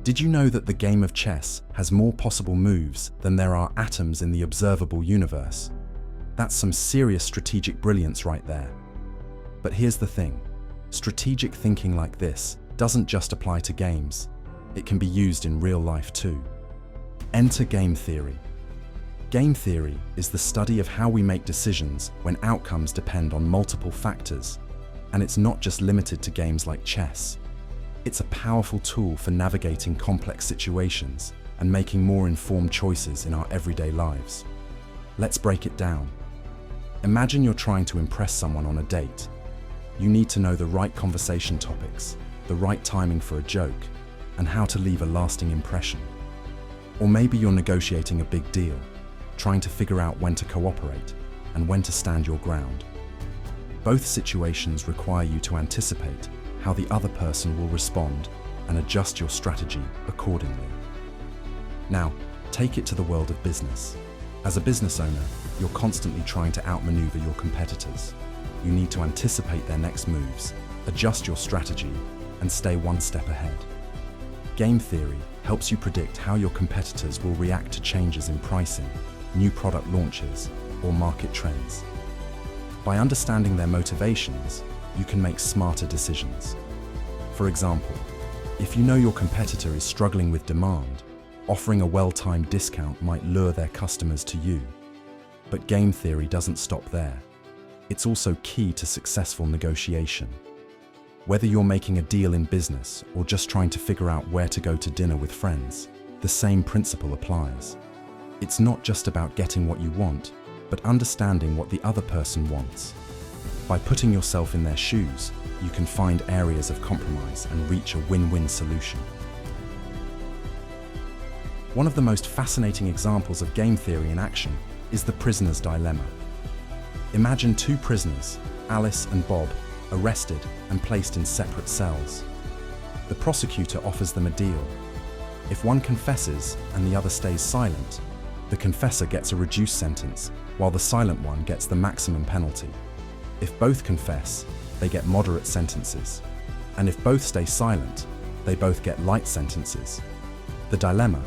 Did you know that the game of chess has more possible moves than there are atoms in the observable universe? That's some serious strategic brilliance right there. But here's the thing. Strategic thinking like this doesn't just apply to games. It can be used in real life too. Enter game theory. Game theory is the study of how we make decisions when outcomes depend on multiple factors. And it's not just limited to games like chess. It's a powerful tool for navigating complex situations and making more informed choices in our everyday lives. Let's break it down. Imagine you're trying to impress someone on a date. You need to know the right conversation topics, the right timing for a joke, and how to leave a lasting impression. Or maybe you're negotiating a big deal, trying to figure out when to cooperate and when to stand your ground. Both situations require you to anticipate how the other person will respond and adjust your strategy accordingly. Now, take it to the world of business. As a business owner, you're constantly trying to outmaneuver your competitors. You need to anticipate their next moves, adjust your strategy, and stay one step ahead. Game theory helps you predict how your competitors will react to changes in pricing, new product launches, or market trends. By understanding their motivations, you can make smarter decisions. For example, if you know your competitor is struggling with demand, offering a well-timed discount might lure their customers to you. But game theory doesn't stop there. It's also key to successful negotiation. Whether you're making a deal in business or just trying to figure out where to go to dinner with friends, the same principle applies. It's not just about getting what you want, but understanding what the other person wants. By putting yourself in their shoes, you can find areas of compromise and reach a win-win solution. One of the most fascinating examples of game theory in action is the prisoner's dilemma. Imagine two prisoners, Alice and Bob, arrested and placed in separate cells. The prosecutor offers them a deal. If one confesses and the other stays silent, the confessor gets a reduced sentence, while the silent one gets the maximum penalty. If both confess, they get moderate sentences. And if both stay silent, they both get light sentences. The dilemma: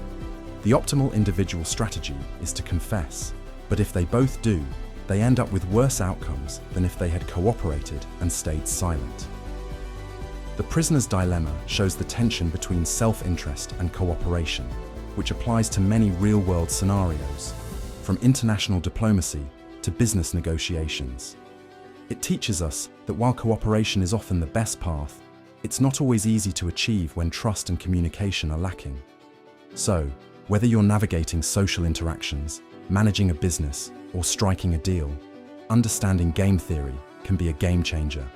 the optimal individual strategy is to confess, but if they both do, they end up with worse outcomes than if they had cooperated and stayed silent. The prisoner's dilemma shows the tension between self-interest and cooperation, which applies to many real-world scenarios, from international diplomacy to business negotiations. It teaches us that while cooperation is often the best path, it's not always easy to achieve when trust and communication are lacking. So, whether you're navigating social interactions, managing a business, or striking a deal, understanding game theory can be a game changer.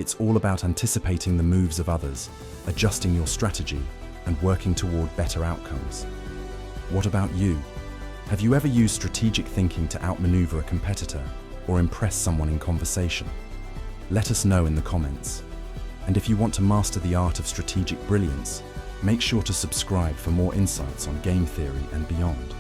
It's all about anticipating the moves of others, adjusting your strategy, and working toward better outcomes. What about you? Have you ever used strategic thinking to outmaneuver a competitor or impress someone in conversation? Let us know in the comments. And if you want to master the art of strategic brilliance, make sure to subscribe for more insights on game theory and beyond.